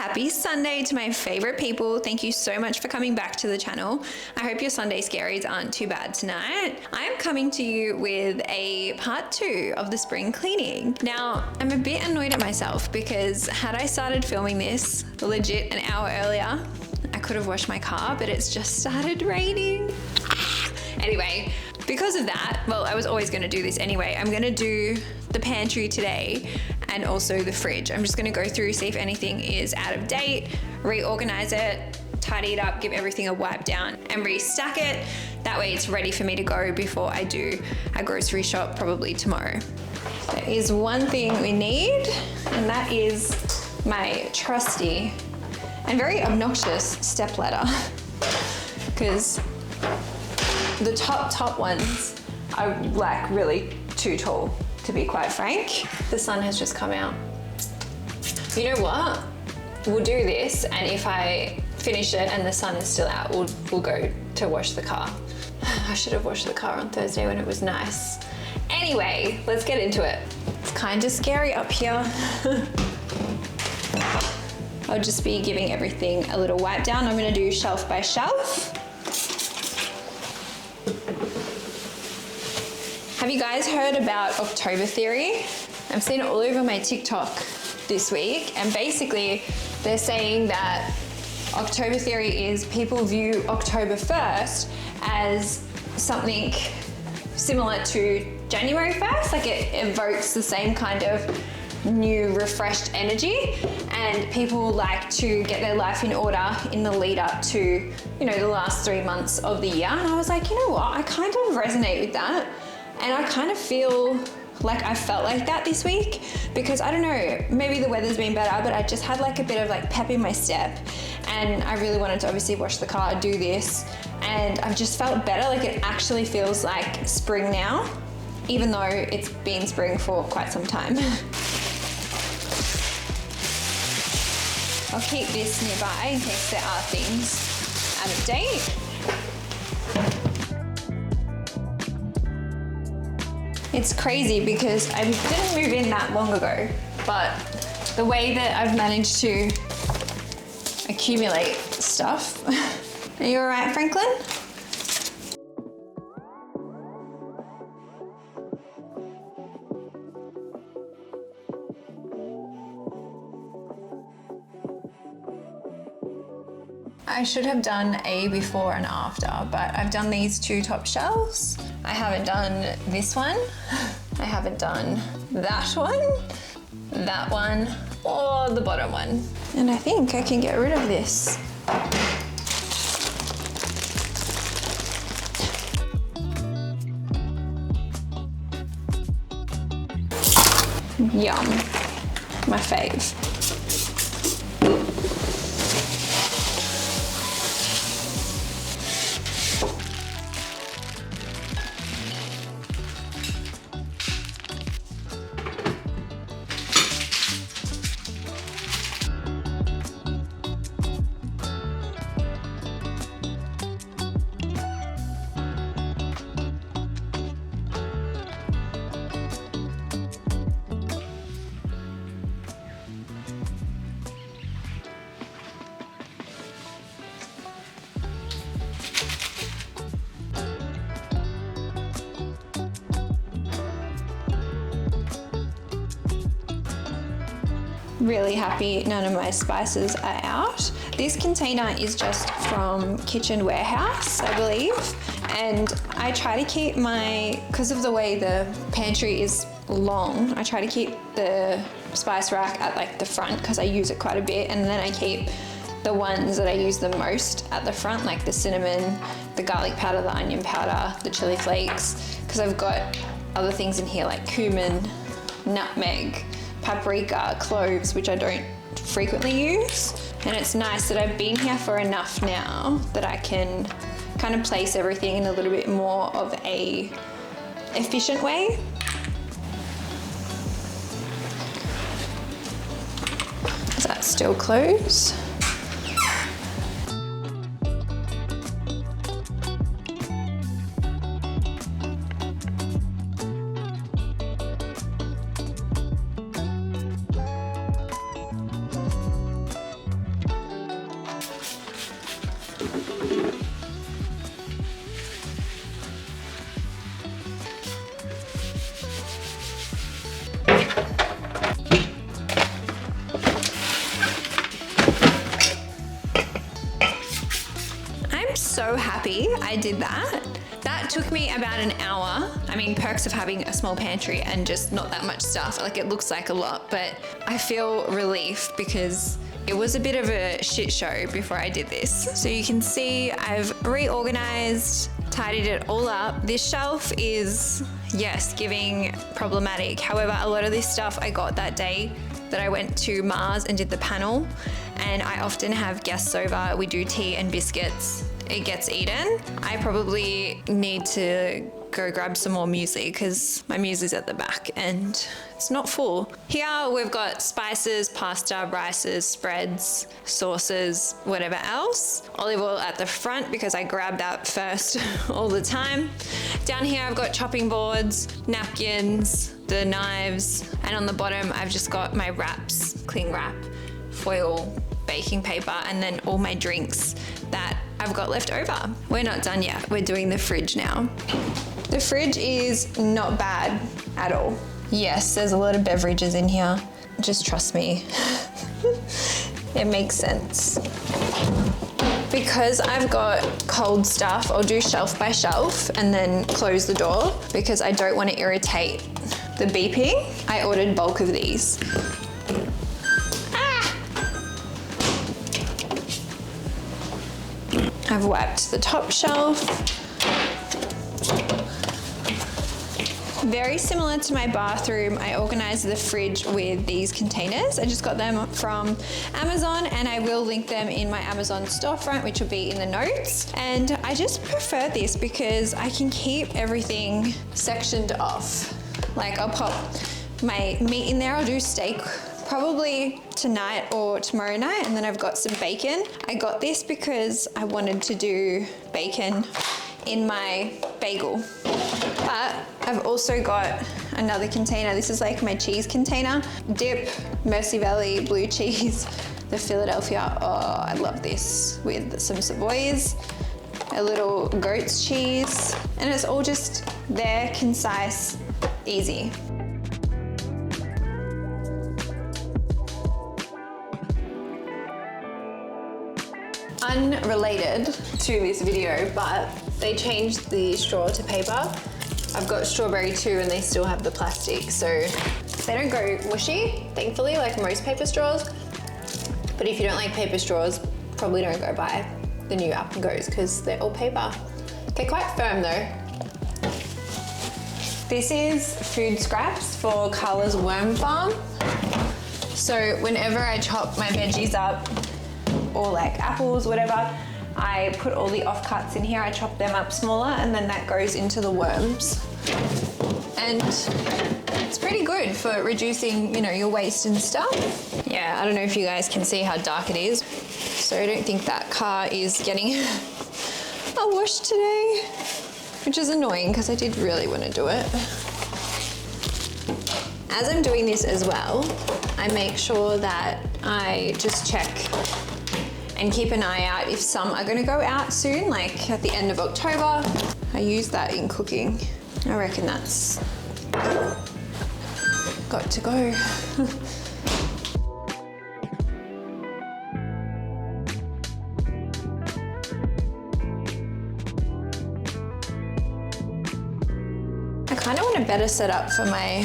Happy Sunday to my favorite people. Thank you so much for coming back to the channel. I hope your Sunday scaries aren't too bad tonight. I am coming to you with a part 2 of the spring cleaning. Now, I'm a bit annoyed at myself because had I started filming this legit an hour earlier, I could have washed my car, but it's just started raining. Anyway, because of that, well, I was always going to do this anyway. I'm going to do the pantry today and also the fridge. I'm just going to go through, see if anything is out of date, reorganize it, tidy it up, give everything a wipe down and restack it. That way it's ready for me to go before I do a grocery shop probably tomorrow. There is one thing we need, and that is my trusty and very obnoxious step ladder, because the top ones are like really too tall, to be quite frank. The sun has just come out. You know what? We'll do this, and if I finish it and the sun is still out, we'll go to wash the car. I should have washed the car on Thursday when it was nice. Anyway, let's get into it. It's kind of scary up here. I'll just be giving everything a little wipe down. I'm gonna do shelf by shelf. Have you guys heard about October theory? I've seen it all over my TikTok this week, and basically they're saying that October theory is people view October 1st as something similar to January 1st, like it evokes the same kind of new refreshed energy, and people like to get their life in order in the lead up to, you know, the last 3 months of the year. And I was like, you know what, I kind of resonate with that. And I kind of feel like I felt like that this week, because I don't know, maybe the weather's been better, but I just had like a bit of like pep in my step, and I really wanted to obviously wash the car, do this, and I've just felt better. Like it actually feels like spring now, even though it's been spring for quite some time. I'll keep this nearby in case there are things out of date. It's crazy because I didn't move in that long ago, but the way that I've managed to accumulate stuff. Are you all right, Franklin? I should have done a before and after, but I've done these 2 top shelves. I haven't done this one. I haven't done that one, or the bottom one. And I think I can get rid of this. Yum, my fave. Really happy none of my spices are out. This container is just from Kitchen Warehouse, I believe. And I try to keep because of the way the pantry is long, I try to keep the spice rack at like the front because I use it quite a bit. And then I keep the ones that I use the most at the front, like the cinnamon, the garlic powder, the onion powder, the chili flakes, because I've got other things in here like cumin, nutmeg, paprika, cloves, which I don't frequently use. And it's nice that I've been here for enough now that I can kind of place everything in a little bit more of a efficient way. Is that still closed? so happy I did that. That took me about an hour. I mean, perks of having a small pantry and just not that much stuff. Like, it looks like a lot, but I feel relief because it was a bit of a shit show before I did this. So you can see I've reorganized, tidied it all up. This shelf is, yes, giving problematic. However, a lot of this stuff I got that day that I went to Mars and did the panel, and I often have guests over. We do tea and biscuits. It gets eaten. I probably need to go grab some more muesli because my muesli's at the back and it's not full. Here we've got spices, pasta, rices, spreads, sauces, whatever else. Olive oil at the front because I grab that first all the time. Down here I've got chopping boards, napkins, the knives, and on the bottom I've just got my wraps, cling wrap, foil, baking paper, and then all my drinks that I've got left over. We're not done yet. We're doing the fridge now. The fridge is not bad at all. Yes, there's a lot of beverages in here. Just trust me. It makes sense. Because I've got cold stuff, I'll do shelf by shelf and then close the door because I don't want to irritate the beeping. I ordered bulk of these. I've wiped the top shelf. Very similar to my bathroom, I organized the fridge with these containers. I just got them from Amazon and I will link them in my Amazon storefront, which will be in the notes. And I just prefer this because I can keep everything sectioned off. Like, I'll pop my meat in there. I'll do steak probably tonight or tomorrow night, and then I've got some bacon. I got this because I wanted to do bacon in my bagel. But I've also got another container. This is like my cheese container. Dip, Mercy Valley blue cheese, the Philadelphia. Oh, I love this with some Savoys, a little goat's cheese, and it's all just there, concise, easy. Unrelated to this video, but they changed the straw to paper. I've got strawberry too, and they still have the plastic, so they don't go mushy, thankfully, like most paper straws. But if you don't like paper straws, probably don't go buy the new Up and Goes because they're all paper. They're quite firm though. This is food scraps for Carla's worm farm. So whenever I chop my veggies up, or like apples, whatever, I put all the offcuts in here. I chop them up smaller and then that goes into the worms. And it's pretty good for reducing, you know, your waste and stuff. Yeah, I don't know if you guys can see how dark it is. So I don't think that car is getting a wash today, which is annoying because I did really want to do it. As I'm doing this as well, I make sure that I just check and keep an eye out if some are gonna go out soon, like at the end of October. I use that in cooking. I reckon that's got to go. I kind of want a better setup for my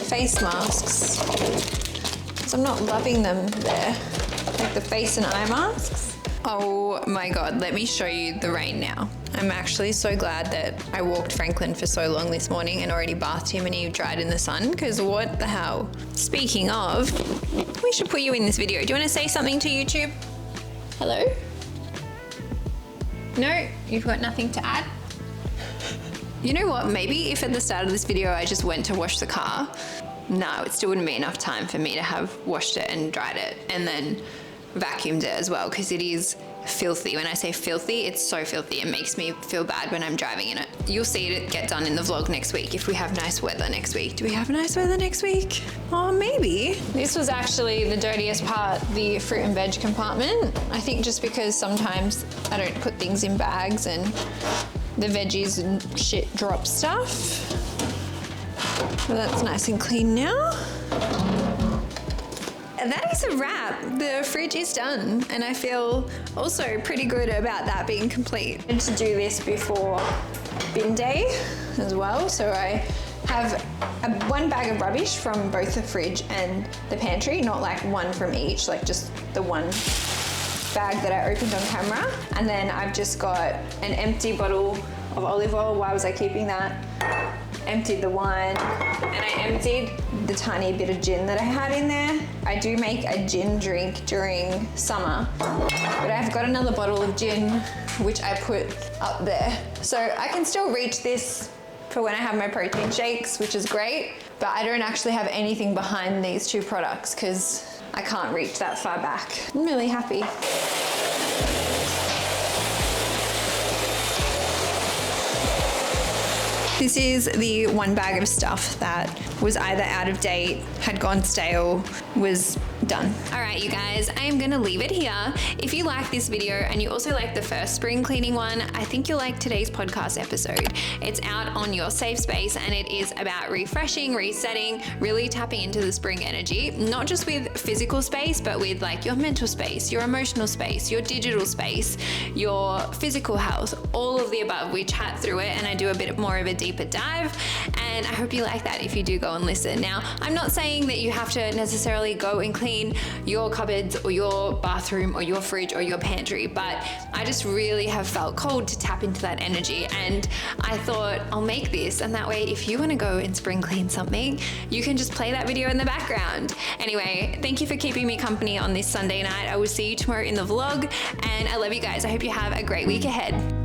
face masks because I'm not loving them there. Like the face and eye masks. Oh my God, let me show you the rain now. I'm actually so glad that I walked Franklin for so long this morning and already bathed him and he dried in the sun, because what the hell? Speaking of, we should put you in this video. Do you want to say something to YouTube? Hello? No, you've got nothing to add? You know what, maybe if at the start of this video I just went to wash the car, no, it still wouldn't be enough time for me to have washed it and dried it and then vacuumed it as well, because it is filthy. When I say filthy, it's so filthy. It makes me feel bad when I'm driving in it. You'll see it get done in the vlog next week if we have nice weather next week. Do we have nice weather next week? Oh, maybe. This was actually the dirtiest part, the fruit and veg compartment. I think just because sometimes I don't put things in bags and the veggies and shit drop stuff. But that's nice and clean now. that is a wrap. The fridge is done, and I feel also pretty good about that being complete. And to do this before bin day as well, so I have one bag of rubbish from both the fridge and the pantry, not like one from each, like just the one bag that I opened on camera. And then I've just got an empty bottle of olive oil. Why was I keeping that? Emptied the wine, and I emptied the tiny bit of gin that I had in there. I do make a gin drink during summer, but I've got another bottle of gin which I put up there. So I can still reach this for when I have my protein shakes, which is great, but I don't actually have anything behind these two products because I can't reach that far back. I'm really happy. This is the one bag of stuff that was either out of date, had gone stale, was done. All right, you guys, I am gonna leave it here. If you like this video and you also like the first spring cleaning one, I think you'll like today's podcast episode. It's out on your safe space, and it is about refreshing, resetting, really tapping into the spring energy, not just with physical space, but with like your mental space, your emotional space, your digital space, your physical health, all of the above. We chat through it, and I do a bit more of a deeper dive, and I hope you like that if you do go and listen. Now, I'm not saying that you have to necessarily go and clean your cupboards or your bathroom or your fridge or your pantry, but I just really have felt called to tap into that energy, and I thought I'll make this, and that way if you want to go and spring clean something, you can just play that video in the background. Anyway, thank you for keeping me company on this Sunday night. I will see you tomorrow in the vlog, and I love you guys. I hope you have a great week ahead.